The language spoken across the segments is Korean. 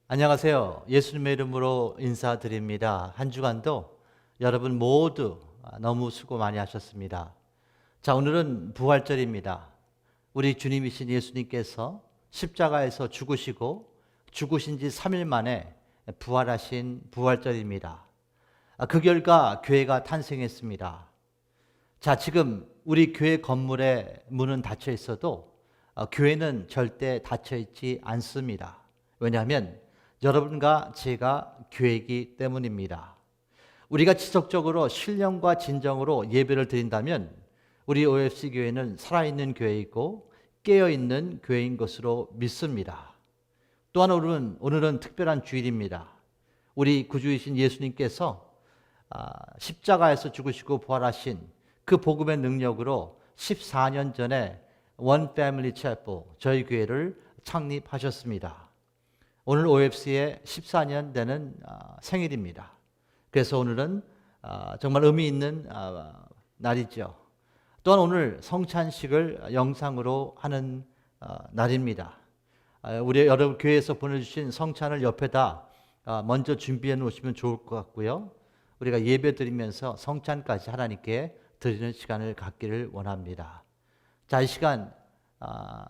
안녕하세요. 예수님의 이름으로 인사드립니다. 한 주간도 여러분 모두 너무 수고 많이 하셨습니다. 자, 오늘은 부활절입니다. 우리 주님이신 예수님께서 십자가에서 죽으신 지 3일 만에 부활하신 부활절입니다. 그 결과 교회가 탄생했습니다. 자, 지금 우리 교회 건물의 문은 닫혀 있어도 교회는 절대 닫혀 있지 않습니다. 왜냐하면 여러분과 제가 교회이기 때문입니다. 우리가 지속적으로 신령과 진정으로 예배를 드린다면 우리 OFC 교회는 살아있는 교회이고 깨어있는 교회인 것으로 믿습니다. 또한 오늘은 특별한 주일입니다. 우리 구주이신 예수님께서 십자가에서 죽으시고 부활하신 그 복음의 능력으로 14년 전에 원 패밀리 채플 저희 교회를 창립하셨습니다. 오늘 OFC의 14년 되는 생일입니다. 그래서 오늘은 정말 의미 있는 날이죠. 또한 오늘 성찬식을 영상으로 하는 날입니다. 우리 여러분 교회에서 보내주신 성찬을 옆에다 먼저 준비해 놓으시면 좋을 것 같고요. 우리가 예배 드리면서 성찬까지 하나님께 드리는 시간을 갖기를 원합니다. 자, 이 시간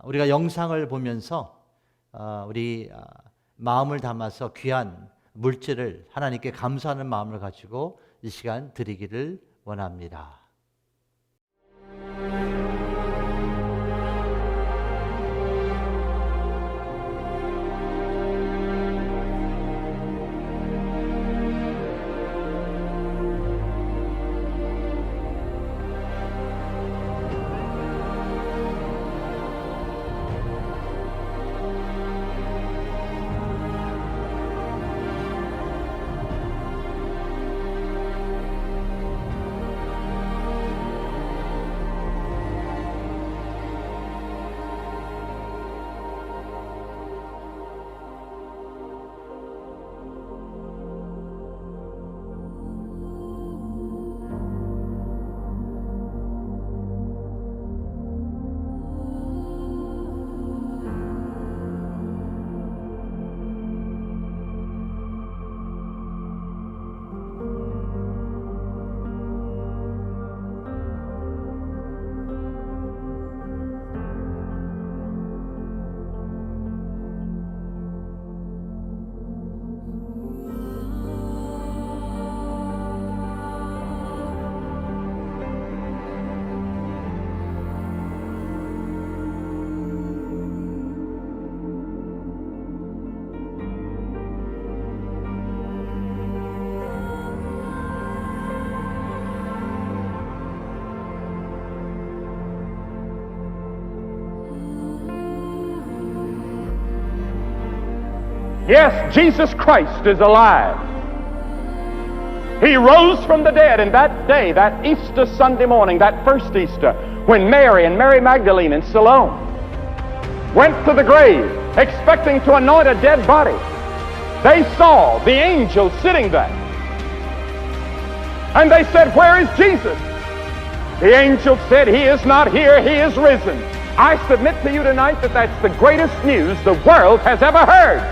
우리가 영상을 보면서 우리 마음을 담아서 귀한 물질을 하나님께 감사하는 마음을 가지고 이 시간 드리기를 원합니다. Yes, Jesus Christ is alive. He rose from the dead, and that day, that Easter Sunday morning, that first Easter, when Mary and Mary Magdalene and Salome went to the grave expecting to anoint a dead body, they saw the angel sitting there. And they said, "Where is Jesus?" The angel said, "He is not here, he is risen." I submit to you tonight that that's the greatest news the world has ever heard.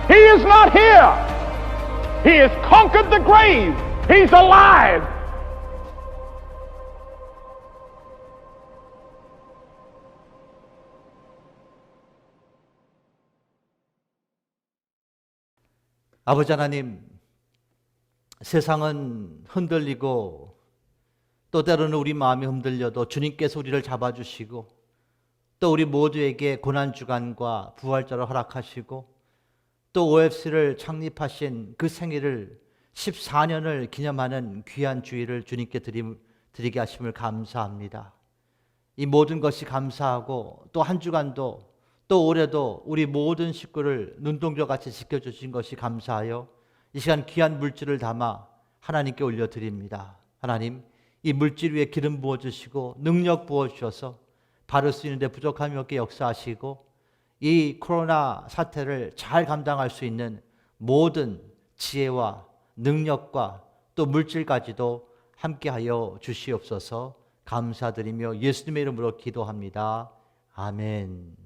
He is not here. He has conquered the grave. He's alive. 아버지 하나님, 세상은 흔들리고 또 때로는 우리 마음이 흔들려도 주님께서 우리를 잡아주시고 또 우리 모두에게 고난주간과 부활절을 허락하시고 또 OFC를 창립하신 그 생일을 14년을 기념하는 귀한 주일을 주님께 드리게 하심을 감사합니다. 이 모든 것이 감사하고 또 한 주간도 또 올해도 우리 모든 식구를 눈동자같이 지켜주신 것이 감사하여 이 시간 귀한 물질을 담아 하나님께 올려드립니다. 하나님, 이 물질 위에 기름 부어주시고 능력 부어주셔서 바를 수 있는데 부족함이 없게 역사하시고 이 코로나 사태를 잘 감당할 수 있는 모든 지혜와 능력과 또 물질까지도 함께하여 주시옵소서. 감사드리며 예수님의 이름으로 기도합니다. 아멘.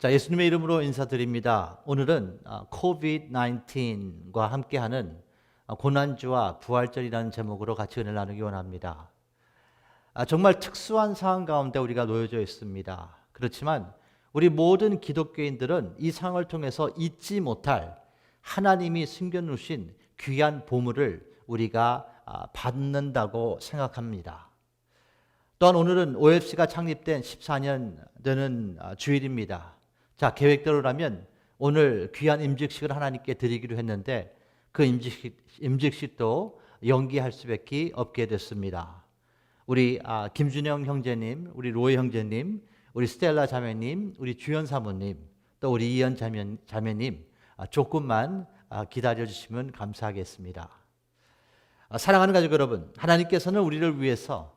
자, 예수님의 이름으로 인사드립니다. 오늘은 COVID-19과 함께하는 고난주와 부활절이라는 제목으로 같이 은혜를 나누기 원합니다. 정말 특수한 상황 가운데 우리가 놓여져 있습니다. 그렇지만 우리 모든 기독교인들은 이 상황을 통해서 잊지 못할 하나님이 숨겨놓으신 귀한 보물을 우리가 받는다고 생각합니다. 또한 오늘은 OFC가 창립된 14년 되는 주일입니다. 자, 계획대로라면 오늘 귀한 임직식을 하나님께 드리기로 했는데 그 임직식도 연기할 수밖에 없게 됐습니다. 우리 김준영 형제님, 우리 로이 형제님, 우리 스텔라 자매님, 우리 주연 사모님, 또 우리 이현 자매님 조금만 기다려주시면 감사하겠습니다. 사랑하는 가족 여러분, 하나님께서는 우리를 위해서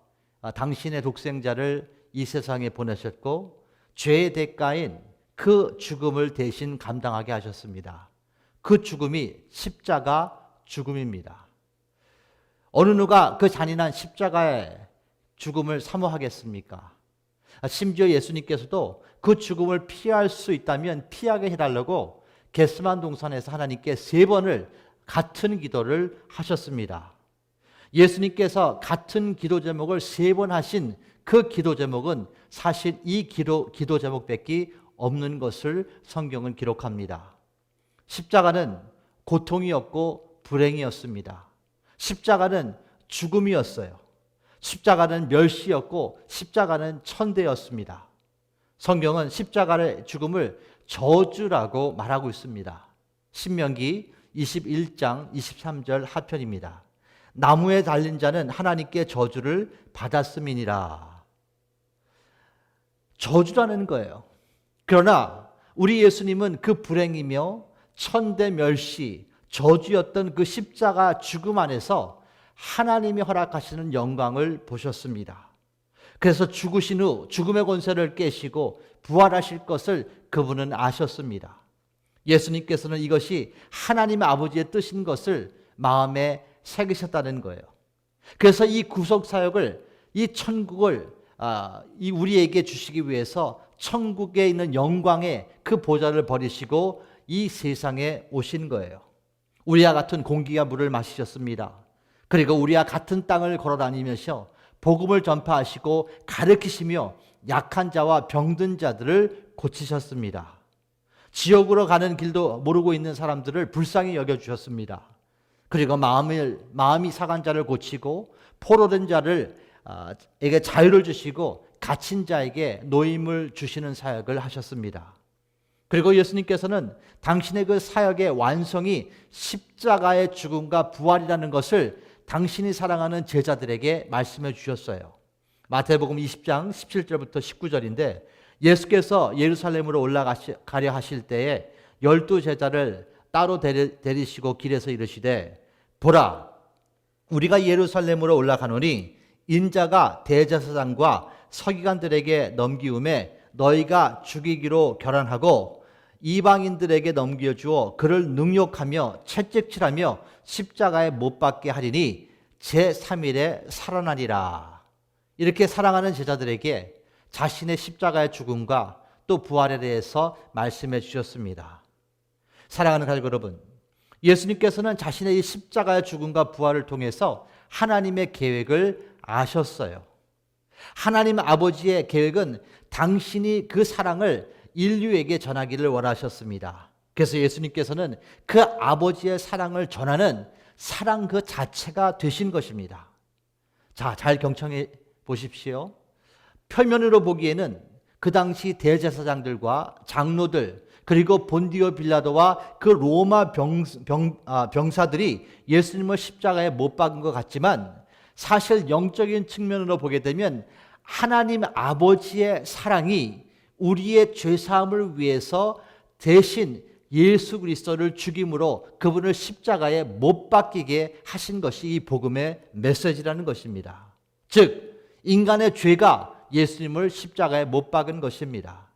당신의 독생자를 이 세상에 보내셨고 죄의 대가인 그 죽음을 대신 감당하게 하셨습니다. 그 죽음이 십자가 죽음입니다. 어느 누가 그 잔인한 십자가의 죽음을 사모하겠습니까? 심지어 예수님께서도 그 죽음을 피할 수 있다면 피하게 해달라고 겟세마네 동산에서 하나님께 3번을 같은 기도를 하셨습니다. 예수님께서 같은 기도 제목을 3번 하신 그 기도 제목은 사실 이 기도 제목밖에 없는 것을 성경은 기록합니다. 십자가는 고통이었고 불행이었습니다. 십자가는 죽음이었어요. 십자가는 멸시였고 십자가는 천대였습니다. 성경은 십자가의 죽음을 저주라고 말하고 있습니다. 신명기 21장 23절 하편입니다. 나무에 달린 자는 하나님께 저주를 받았음이니라. 저주라는 거예요. 그러나 우리 예수님은 그 불행이며 천대 멸시, 저주였던 그 십자가 죽음 안에서 하나님이 허락하시는 영광을 보셨습니다. 그래서 죽으신 후 죽음의 권세를 깨시고 부활하실 것을 그분은 아셨습니다. 예수님께서는 이것이 하나님 아버지의 뜻인 것을 마음에 새기셨다는 거예요. 그래서 이 구속 사역을, 이 천국을 우리에게 주시기 위해서 천국에 있는 영광의 그 보좌를 버리시고 이 세상에 오신 거예요. 우리와 같은 공기와 물을 마시셨습니다. 그리고 우리와 같은 땅을 걸어다니면서 복음을 전파하시고 가르치시며 약한 자와 병든 자들을 고치셨습니다. 지옥으로 가는 길도 모르고 있는 사람들을 불쌍히 여겨주셨습니다. 그리고 마음이 상한 자를 고치고 포로된 자에게 자유를 주시고 갇힌 자에게 노임을 주시는 사역을 하셨습니다. 그리고 예수님께서는 당신의 그 사역의 완성이 십자가의 죽음과 부활이라는 것을 당신이 사랑하는 제자들에게 말씀해 주셨어요. 마태복음 20장 17절부터 19절인데 예수께서 예루살렘으로 올라가려 하실 때에 12제자를 따로 데리시고 길에서 이르시되 보라, 우리가 예루살렘으로 올라가노니 인자가 대제사장과 서기관들에게 넘기움에 너희가 죽이기로 결단하고 이방인들에게 넘겨주어 그를 능욕하며 채찍질하며 십자가에 못 박게 하리니 제3일에 살아나리라. 이렇게 사랑하는 제자들에게 자신의 십자가의 죽음과 또 부활에 대해서 말씀해 주셨습니다. 사랑하는 가족 여러분, 예수님께서는 자신의 이 십자가의 죽음과 부활을 통해서 하나님의 계획을 아셨어요. 하나님 아버지의 계획은 당신이 그 사랑을 인류에게 전하기를 원하셨습니다. 그래서 예수님께서는 그 아버지의 사랑을 전하는 사랑 그 자체가 되신 것입니다. 자, 잘 경청해 보십시오. 표면으로 보기에는 그 당시 대제사장들과 장로들 그리고 본디오 빌라도와 그 로마 병사들이 예수님을 십자가에 못 박은 것 같지만 사실 영적인 측면으로 보게 되면 하나님 아버지의 사랑이 우리의 죄사함을 위해서 대신 예수 그리스도를 죽임으로 그분을 십자가에 못 박히게 하신 것이 이 복음의 메시지라는 것입니다. 즉 인간의 죄가 예수님을 십자가에 못 박은 것입니다.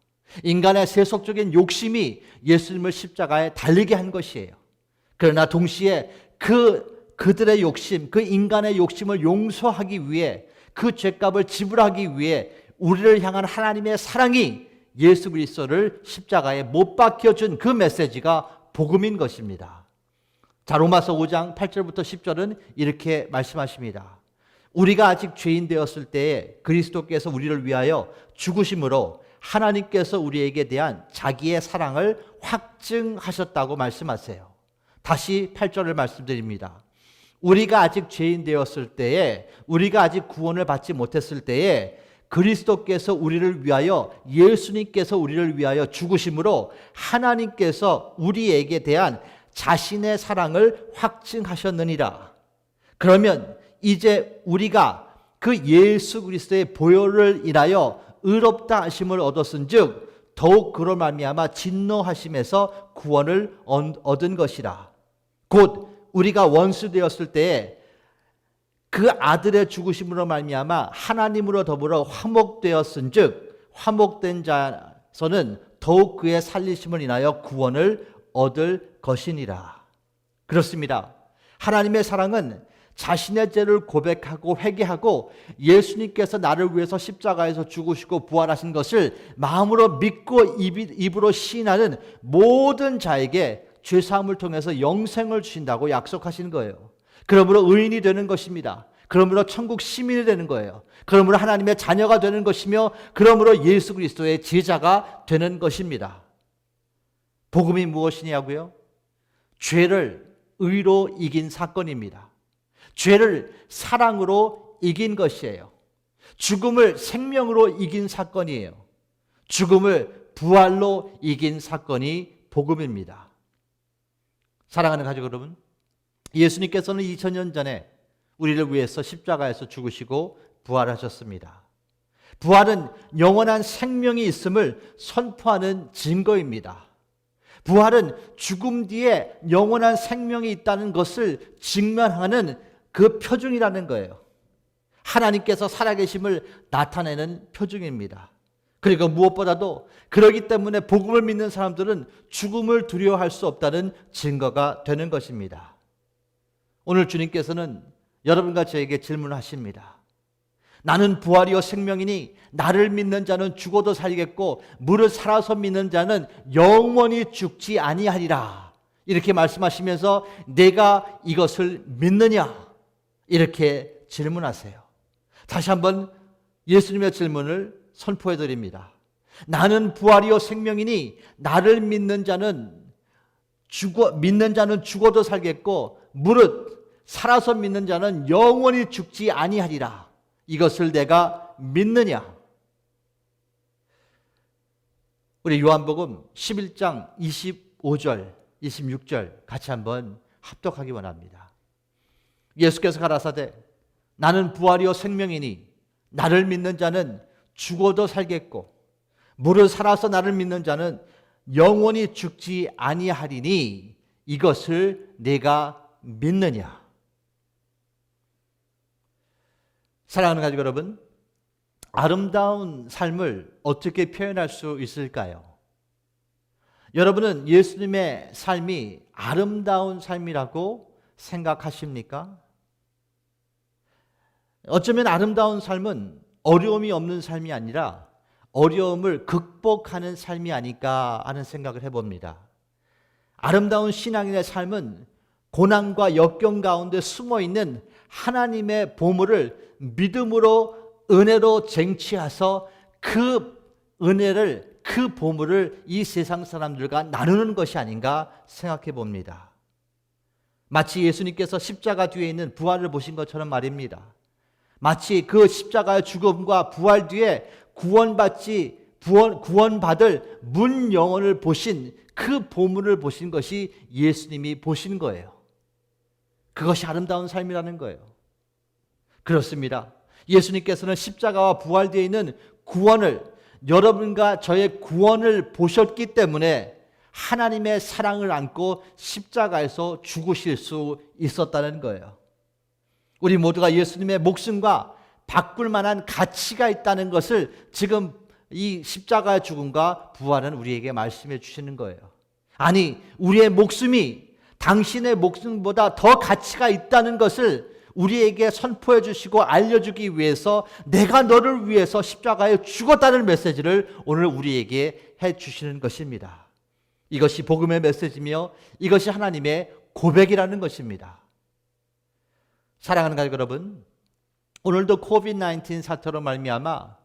인간의 세속적인 욕심이 예수님을 십자가에 달리게 한 것이에요. 그러나 동시에 그들의 욕심, 그 인간의 욕심을 용서하기 위해 그 죄값을 지불하기 위해 우리를 향한 하나님의 사랑이 예수 그리스도를 십자가에 못 박혀준 그 메시지가 복음인 것입니다. 자, 로마서 5장 8절부터 10절은 이렇게 말씀하십니다. 우리가 아직 죄인 되었을 때에 그리스도께서 우리를 위하여 죽으심으로 하나님께서 우리에게 대한 자기의 사랑을 확증하셨다고 말씀하세요. 다시 8절을 말씀드립니다. 우리가 아직 죄인 되었을 때에, 우리가 아직 구원을 받지 못했을 때에 그리스도께서 우리를 위하여, 예수님께서 우리를 위하여 죽으심으로 하나님께서 우리에게 대한 자신의 사랑을 확증하셨느니라. 그러면 이제 우리가 그 예수 그리스도의 보혈을 인하여 의롭다 하심을 얻었은즉 더욱 그로 말미암아 진노하심에서 구원을 얻은 것이라. 곧 우리가 원수 되었을 때에 그 아들의 죽으심으로 말미암아 하나님으로 더불어 화목되었은즉 화목된 자서는 더욱 그의 살리심을 인하여 구원을 얻을 것이니라. 그렇습니다. 하나님의 사랑은 자신의 죄를 고백하고 회개하고 예수님께서 나를 위해서 십자가에서 죽으시고 부활하신 것을 마음으로 믿고 입으로 시인하는 모든 자에게 죄사함을 통해서 영생을 주신다고 약속하신 거예요. 그러므로 의인이 되는 것입니다. 그러므로 천국 시민이 되는 거예요. 그러므로 하나님의 자녀가 되는 것이며 그러므로 예수 그리스도의 제자가 되는 것입니다. 복음이 무엇이냐고요? 죄를 의로 이긴 사건입니다. 죄를 사랑으로 이긴 것이에요. 죽음을 생명으로 이긴 사건이에요. 죽음을 부활로 이긴 사건이 복음입니다. 사랑하는 가족 여러분, 예수님께서는 2000년 전에 우리를 위해서 십자가에서 죽으시고 부활하셨습니다. 부활은 영원한 생명이 있음을 선포하는 증거입니다. 부활은 죽음 뒤에 영원한 생명이 있다는 것을 증명하는 그 표징이라는 거예요. 하나님께서 살아계심을 나타내는 표징입니다. 그리고 무엇보다도 그러기 때문에 복음을 믿는 사람들은 죽음을 두려워할 수 없다는 증거가 되는 것입니다. 오늘 주님께서는 여러분과 저에게 질문하십니다. 나는 부활이요 생명이니 나를 믿는 자는 죽어도 살겠고 무릇 살아서 믿는 자는 영원히 죽지 아니하리라. 이렇게 말씀하시면서 내가 이것을 믿느냐? 이렇게 질문하세요. 다시 한번 예수님의 질문을 선포해 드립니다. 나는 부활이요 생명이니 나를 믿는 자는 죽어도 살겠고 무릇 살아서 믿는 자는 영원히 죽지 아니하리라. 이것을 내가 믿느냐? 우리 요한복음 11장 25절, 26절 같이 한번 합독하기 원합니다. 예수께서 가라사대 나는 부활이요 생명이니 나를 믿는 자는 죽어도 살겠고 무릇 살아서 나를 믿는 자는 영원히 죽지 아니하리니 이것을 내가 믿느냐? 사랑하는 가족 여러분, 아름다운 삶을 어떻게 표현할 수 있을까요? 여러분은 예수님의 삶이 아름다운 삶이라고 생각하십니까? 어쩌면 아름다운 삶은 어려움이 없는 삶이 아니라 어려움을 극복하는 삶이 아닐까 하는 생각을 해봅니다. 아름다운 신앙인의 삶은 고난과 역경 가운데 숨어있는 하나님의 보물을 믿음으로 은혜로 쟁취해서 그 은혜를, 그 보물을 이 세상 사람들과 나누는 것이 아닌가 생각해 봅니다. 마치 예수님께서 십자가 뒤에 있는 부활을 보신 것처럼 말입니다. 마치 그 십자가의 죽음과 부활 뒤에 구원받을 문 영혼을 보신 그 보물을 보신 것이 예수님이 보신 거예요. 그것이 아름다운 삶이라는 거예요. 그렇습니다. 예수님께서는 십자가와 부활 뒤에 있는 구원을, 여러분과 저의 구원을 보셨기 때문에 하나님의 사랑을 안고 십자가에서 죽으실 수 있었다는 거예요. 우리 모두가 예수님의 목숨과 바꿀 만한 가치가 있다는 것을 지금 이 십자가의 죽음과 부활은 우리에게 말씀해 주시는 거예요. 아니, 우리의 목숨이 당신의 목숨보다 더 가치가 있다는 것을 우리에게 선포해 주시고 알려주기 위해서 내가 너를 위해서 십자가에 죽었다는 메시지를 오늘 우리에게 해 주시는 것입니다. 이것이 복음의 메시지며 이것이 하나님의 고백이라는 것입니다. 사랑하는 가족 여러분, 오늘도 코비드-19 사태로 말미암아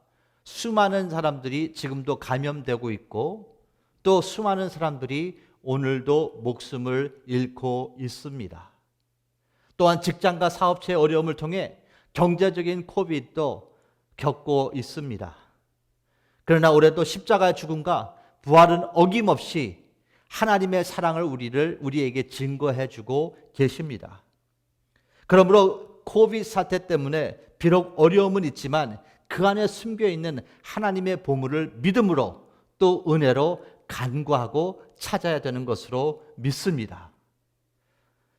수많은 사람들이 지금도 감염되고 있고 또 수많은 사람들이 오늘도 목숨을 잃고 있습니다. 또한 직장과 사업체의 어려움을 통해 경제적인 코비드도 겪고 있습니다. 그러나 올해도 십자가의 죽음과 부활은 어김없이 하나님의 사랑을 우리에게 증거해 주고 계십니다. 그러므로 코비드 사태 때문에 비록 어려움은 있지만 그 안에 숨겨 있는 하나님의 보물을 믿음으로 또 은혜로 간구하고 찾아야 되는 것으로 믿습니다.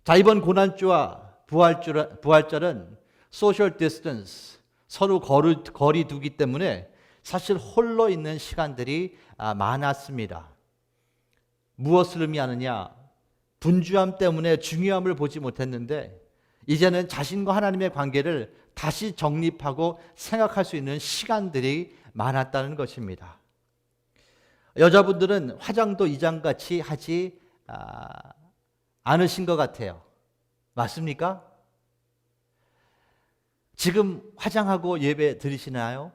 자, 이번 고난주와 부활절은 소셜 디스턴스, 서로 거리 두기 때문에 사실 홀로 있는 시간들이 많았습니다. 무엇을 의미하느냐? 분주함 때문에 중요함을 보지 못했는데 이제는 자신과 하나님의 관계를 다시 정립하고 생각할 수 있는 시간들이 많았다는 것입니다. 여자분들은 화장도 이장같이 하지 않으신 것 같아요. 맞습니까? 지금 화장하고 예배 드리시나요?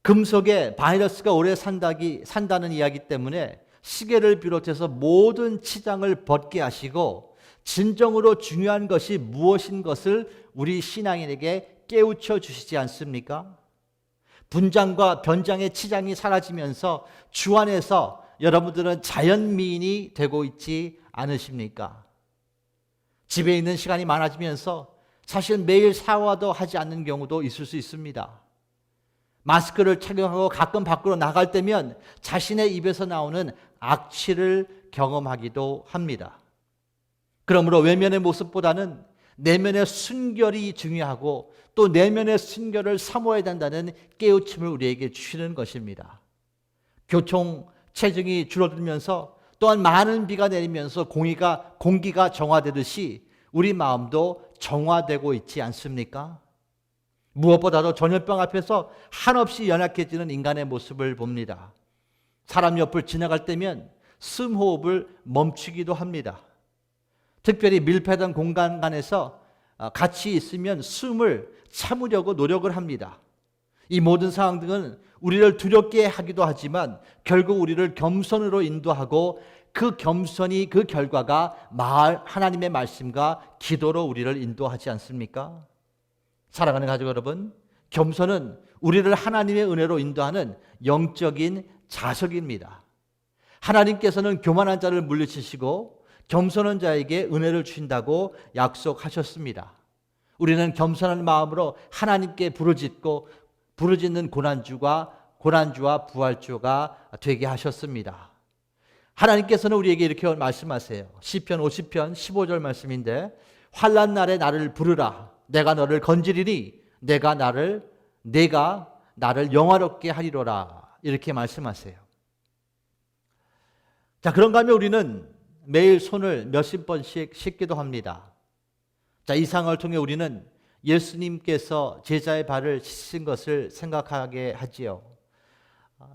금속에 바이러스가 오래 산다는 이야기 때문에 시계를 비롯해서 모든 치장을 벗게 하시고 진정으로 중요한 것이 무엇인 것을 우리 신앙인에게 깨우쳐 주시지 않습니까? 분장과 변장의 치장이 사라지면서 주 안에서 여러분들은 자연미인이 되고 있지 않으십니까? 집에 있는 시간이 많아지면서 사실 매일 샤워도 하지 않는 경우도 있을 수 있습니다. 마스크를 착용하고 가끔 밖으로 나갈 때면 자신의 입에서 나오는 악취를 경험하기도 합니다. 그러므로 외면의 모습보다는 내면의 순결이 중요하고 또 내면의 순결을 사모해야 된다는 깨우침을 우리에게 주시는 것입니다. 교통, 체증이 줄어들면서 또한 많은 비가 내리면서 공기가 정화되듯이 우리 마음도 정화되고 있지 않습니까? 무엇보다도 전염병 앞에서 한없이 연약해지는 인간의 모습을 봅니다. 사람 옆을 지나갈 때면 숨호흡을 멈추기도 합니다. 특별히 밀폐된 공간 안에서 같이 있으면 숨을 참으려고 노력을 합니다. 이 모든 상황들은 우리를 두렵게 하기도 하지만 결국 우리를 겸손으로 인도하고 그 겸손이 그 결과가 하나님의 말씀과 기도로 우리를 인도하지 않습니까? 사랑하는 가족 여러분, 겸손은 우리를 하나님의 은혜로 인도하는 영적인 자석입니다. 하나님께서는 교만한 자를 물리치시고 겸손한 자에게 은혜를 주신다고 약속하셨습니다. 우리는 겸손한 마음으로 하나님께 부르짖는 고난주와 부활주가 되게 하셨습니다. 하나님께서는 우리에게 이렇게 말씀하세요. 시편 50편 15절 말씀인데 환난 날에 나를 부르라. 내가 너를 건지리니 내가 나를 영화롭게 하리로라. 이렇게 말씀하세요. 자, 그런가 하면 우리는 매일 손을 몇십 번씩 씻기도 합니다. 자, 이 상황을 통해 우리는 예수님께서 제자의 발을 씻으신 것을 생각하게 하지요.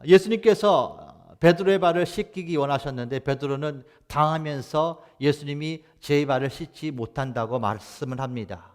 예수님께서 베드로의 발을 씻기기 원하셨는데 베드로는 당하면서 예수님이 제 발을 씻지 못한다고 말씀을 합니다.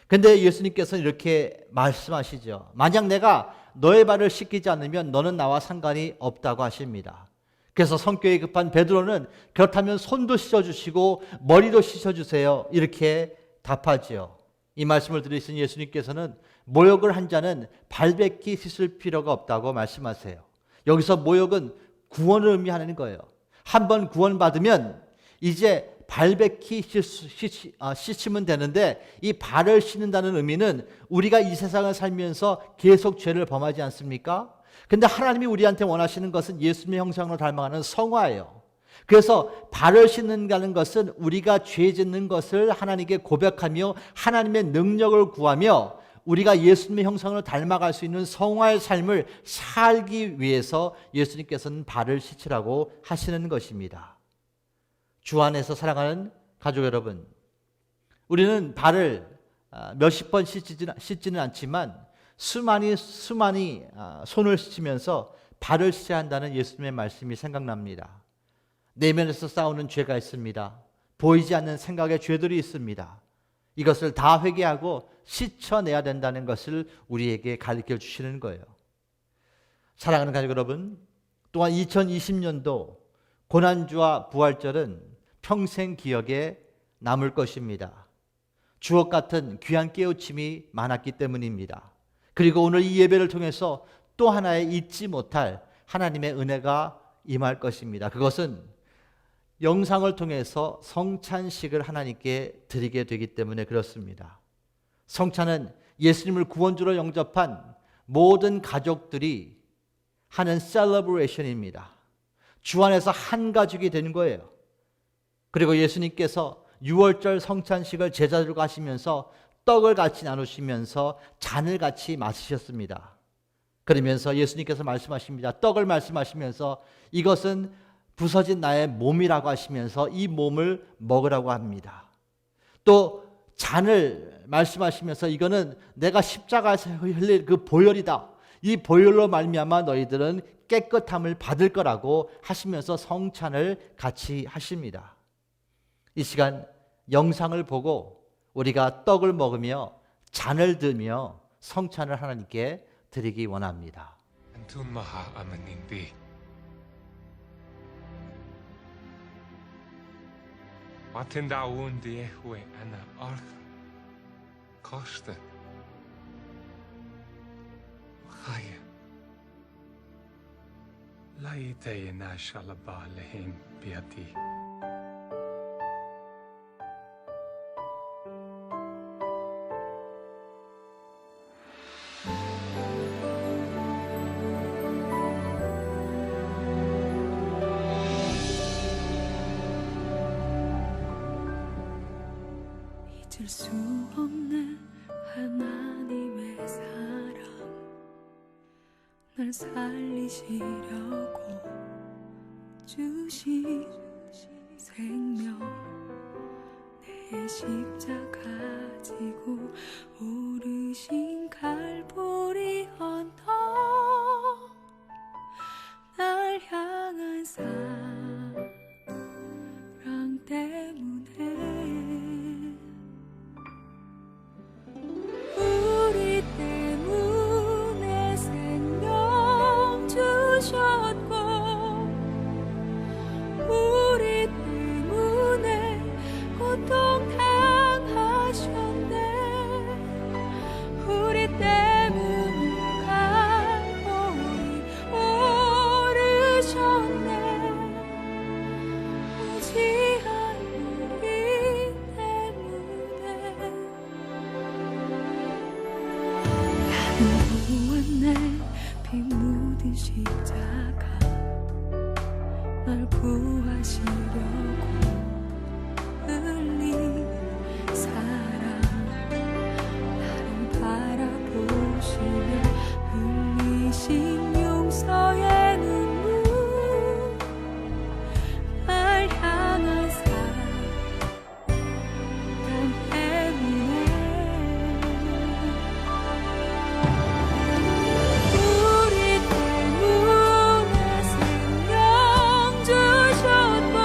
그런데 예수님께서는 이렇게 말씀하시죠. 만약 내가 너의 발을 씻기지 않으면 너는 나와 상관이 없다고 하십니다. 그래서 성격이 급한 베드로는 그렇다면 손도 씻어주시고 머리도 씻어주세요. 이렇게 답하지요. 이 말씀을 들으신 예수님께서는 모욕을 한 자는 발베끼 씻을 필요가 없다고 말씀하세요. 여기서 모욕은 구원을 의미하는 거예요. 한번 구원받으면 이제 발베끼 씻으면 되는데 이 발을 씻는다는 의미는 우리가 이 세상을 살면서 계속 죄를 범하지 않습니까? 근데 하나님이 우리한테 원하시는 것은 예수님의 형상으로 닮아가는 성화예요. 그래서 발을 씻는다는 것은 우리가 죄 짓는 것을 하나님께 고백하며 하나님의 능력을 구하며 우리가 예수님의 형상으로 닮아갈 수 있는 성화의 삶을 살기 위해서 예수님께서는 발을 씻으라고 하시는 것입니다. 주 안에서 사랑하는 가족 여러분, 우리는 발을 몇십 번 씻지는 않지만 수많이 손을 씻으면서 발을 씻어야 한다는 예수님의 말씀이 생각납니다. 내면에서 싸우는 죄가 있습니다. 보이지 않는 생각의 죄들이 있습니다. 이것을 다 회개하고 씻어내야 된다는 것을 우리에게 가르쳐 주시는 거예요. 사랑하는 가족 여러분, 또한 2020년도 고난주와 부활절은 평생 기억에 남을 것입니다. 주옥 같은 귀한 깨우침이 많았기 때문입니다. 그리고 오늘 이 예배를 통해서 또 하나의 잊지 못할 하나님의 은혜가 임할 것입니다. 그것은 영상을 통해서 성찬식을 하나님께 드리게 되기 때문에 그렇습니다. 성찬은 예수님을 구원주로 영접한 모든 가족들이 하는 셀러브레이션입니다. 주 안에서 한 가족이 되는 거예요. 그리고 예수님께서 6월절 성찬식을 제자들과 하시면서 떡을 같이 나누시면서 잔을 같이 마시셨습니다. 그러면서 예수님께서 말씀하십니다. 떡을 말씀하시면서 이것은 부서진 나의 몸이라고 하시면서 이 몸을 먹으라고 합니다. 또 잔을 말씀하시면서 이거는 내가 십자가에서 흘릴 그 보혈이다. 이 보혈로 말미암아 너희들은 깨끗함을 받을 거라고 하시면서 성찬을 같이 하십니다. 이 시간 영상을 보고 우리가 떡을 먹으며 잔을 들며 성찬을 하나님께 드리기 원합니다. Antun maha amanindi. Watinda undi ehwe ana arth. Koste. Chaya. Laite na shalaba lehim biati. 잊을 수 없는 하나님의 사랑, 날 살리시려고 주신 생명, 내 십자가 지고 오르신 갈보리 언덕, 날 향한 사랑 때문에 우리 때문에 생명 주셨고, 우리 때문에 고통 당하셨네. 우리 때문에 갈보리 오르셨네. 무지한 우리 때문에 무한내 피 묻은 십자가, 날 구하시려고 흘린 사랑, 나를 바라보시며 흘리신 용서의 눈물, 날 향한 사랑 때문에 우리 때문에 생명 주셨고,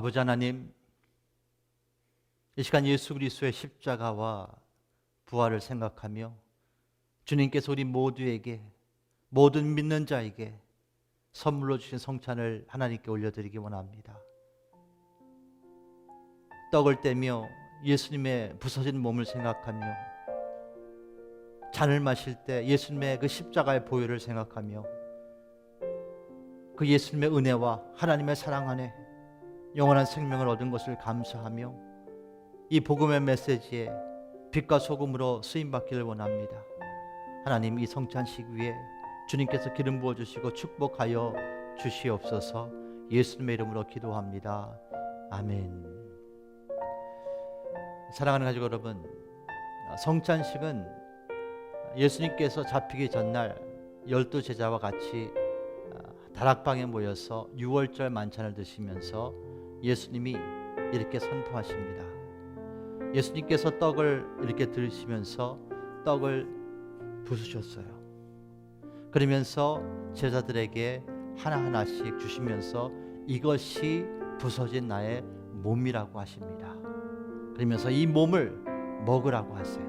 아버지 하나님, 이 시간 예수 그리스도의 십자가와 부활을 생각하며 주님께서 우리 모두에게, 모든 믿는 자에게 선물로 주신 성찬을 하나님께 올려드리기 원합니다. 떡을 떼며 예수님의 부서진 몸을 생각하며 잔을 마실 때 예수님의 그 십자가의 보혈을 생각하며 그 예수님의 은혜와 하나님의 사랑 안에 영원한 생명을 얻은 것을 감사하며 이 복음의 메시지에 빛과 소금으로 쓰임받기를 원합니다. 하나님, 이 성찬식 위에 주님께서 기름 부어주시고 축복하여 주시옵소서. 예수님의 이름으로 기도합니다. 아멘. 사랑하는 가족 여러분, 성찬식은 예수님께서 잡히기 전날 12 제자와 같이 다락방에 모여서 유월절 만찬을 드시면서 예수님이 이렇게 선포하십니다. 예수님께서 떡을 이렇게 들으시면서 떡을 부수셨어요. 그러면서 제자들에게 하나하나씩 주시면서 이것이 부서진 나의 몸이라고 하십니다. 그러면서 이 몸을 먹으라고 하세요.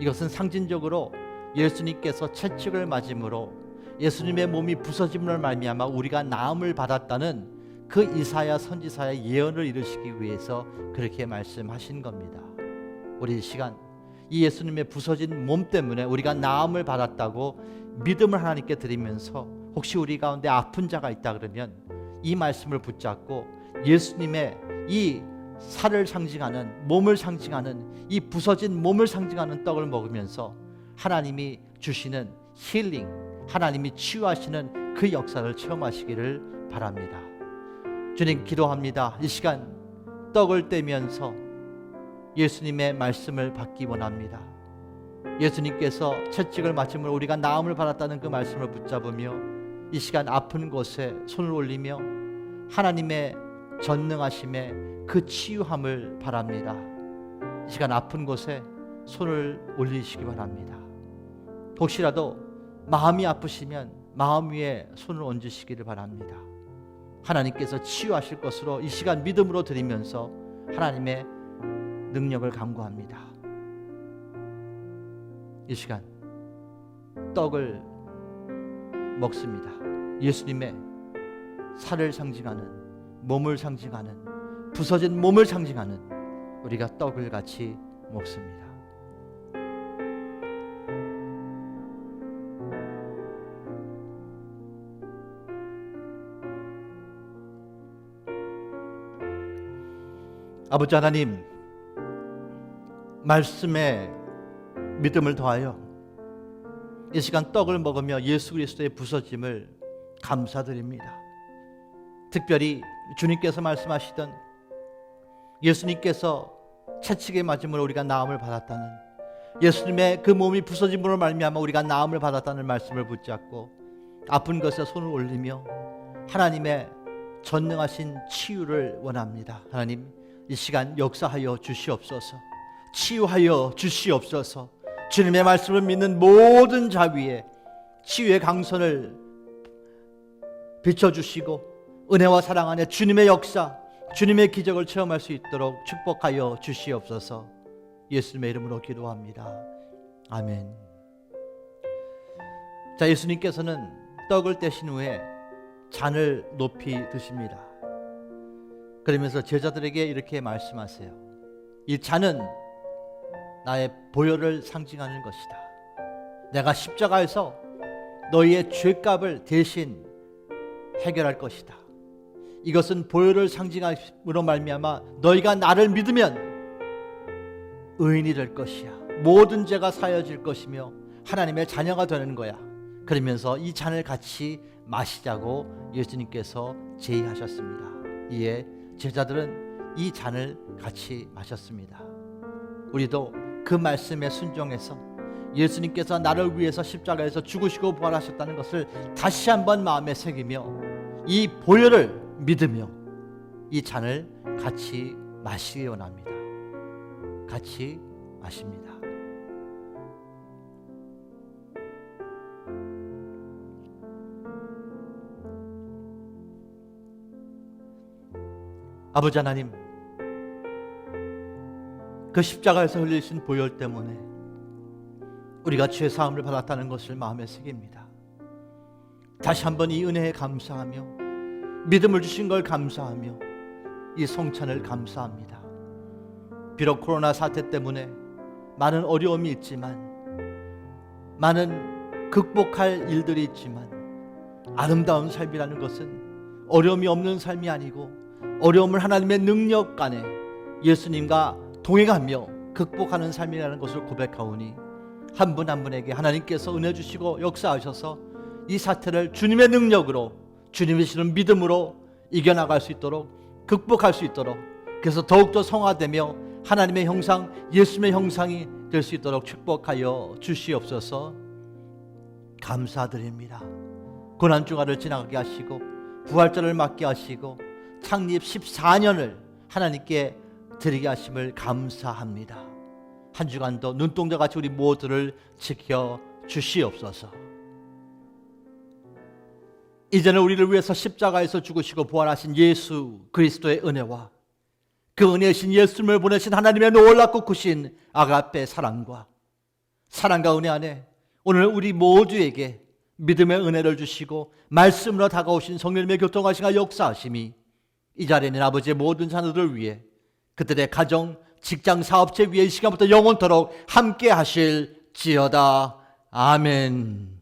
이것은 상징적으로 예수님께서 채찍을 맞음으로 예수님의 몸이 부서짐을 말미암아 우리가 나음을 받았다는 그 이사야 선지자의 예언을 이루시기 위해서 그렇게 말씀하신 겁니다. 우리 이 시간 이 예수님의 부서진 몸 때문에 우리가 나음을 받았다고 믿음을 하나님께 드리면서 혹시 우리 가운데 아픈 자가 있다 그러면 이 말씀을 붙잡고 예수님의 이 살을 상징하는, 몸을 상징하는, 이 부서진 몸을 상징하는 떡을 먹으면서 하나님이 주시는 힐링, 하나님이 치유하시는 그 역사를 체험하시기를 바랍니다. 주님, 기도합니다. 이 시간 떡을 떼면서 예수님의 말씀을 받기 원합니다. 예수님께서 채찍을 맞음으로 우리가 나음을 받았다는 그 말씀을 붙잡으며 이 시간 아픈 곳에 손을 올리며 하나님의 전능하심에 그 치유함을 바랍니다. 이 시간 아픈 곳에 손을 올리시기 바랍니다. 혹시라도 마음이 아프시면 마음 위에 손을 얹으시기를 바랍니다. 하나님께서 치유하실 것으로 이 시간 믿음으로 드리면서 하나님의 능력을 간구합니다. 이 시간 떡을 먹습니다. 예수님의 살을 상징하는, 몸을 상징하는, 부서진 몸을 상징하는 우리가 떡을 같이 먹습니다. 아버지 하나님, 말씀에 믿음을 더하여 이 시간 떡을 먹으며 예수 그리스도의 부서짐을 감사드립니다. 특별히 주님께서 말씀하시던 예수님께서 채찍에 맞음으로 우리가 나음을 받았다는, 예수님의 그 몸이 부서짐으로 말미암아 우리가 나음을 받았다는 말씀을 붙잡고 아픈 것에 손을 올리며 하나님의 전능하신 치유를 원합니다. 하나님, 이 시간 역사하여 주시옵소서. 치유하여 주시옵소서. 주님의 말씀을 믿는 모든 자 위에 치유의 강선을 비춰주시고 은혜와 사랑 안에 주님의 역사, 주님의 기적을 체험할 수 있도록 축복하여 주시옵소서. 예수님의 이름으로 기도합니다. 아멘. 자, 예수님께서는 떡을 떼신 후에 잔을 높이 드십니다. 그러면서 제자들에게 이렇게 말씀하세요. 이 잔은 나의 보혈을 상징하는 것이다. 내가 십자가에서 너희의 죄값을 대신 해결할 것이다. 이것은 보혈을 상징함으로 말미암아 너희가 나를 믿으면 의인이 될 것이야. 모든 죄가 사여질 것이며 하나님의 자녀가 되는 거야. 그러면서 이 잔을 같이 마시자고 예수님께서 제의하셨습니다. 이에 제자들은 이 잔을 같이 마셨습니다. 우리도 그 말씀에 순종해서 예수님께서 나를 위해서 십자가에서 죽으시고 부활하셨다는 것을 다시 한번 마음에 새기며 이 보혈을 믿으며 이 잔을 같이 마시기 원합니다. 같이 마십니다. 아버지 하나님, 그 십자가에서 흘리신 보혈 때문에 우리가 죄 사함을 받았다는 것을 마음에 새깁니다. 다시 한번 이 은혜에 감사하며 믿음을 주신 걸 감사하며 이 성찬을 감사합니다. 비록 코로나 사태 때문에 많은 어려움이 있지만, 많은 극복할 일들이 있지만, 아름다운 삶이라는 것은 어려움이 없는 삶이 아니고 어려움을 하나님의 능력 안에 예수님과 동행하며 극복하는 삶이라는 것을 고백하오니 한 분 한 분에게 하나님께서 은혜 주시고 역사하셔서 이 사태를 주님의 능력으로, 주님의 주시는 믿음으로 이겨나갈 수 있도록, 극복할 수 있도록, 그래서 더욱더 성화되며 하나님의 형상, 예수님의 형상이 될 수 있도록 축복하여 주시옵소서. 감사드립니다. 고난주간을 지나가게 하시고 부활절을 맞게 하시고 창립 14년을 하나님께 드리게 하심을 감사합니다. 한 주간도 눈동자같이 우리 모두를 지켜 주시옵소서. 이제는 우리를 위해서 십자가에서 죽으시고 부활하신 예수 그리스도의 은혜와 그 은혜이신 예수님을 보내신 하나님의 놀랍고 크신 아가페 사랑과 은혜 안에 오늘 우리 모두에게 믿음의 은혜를 주시고 말씀으로 다가오신 성령님의 교통하시가 역사하심이 이 자리에 있는 아버지의 모든 자녀들을 위해, 그들의 가정, 직장, 사업체 위에 이 시간부터 영원토록 함께 하실지어다. 아멘.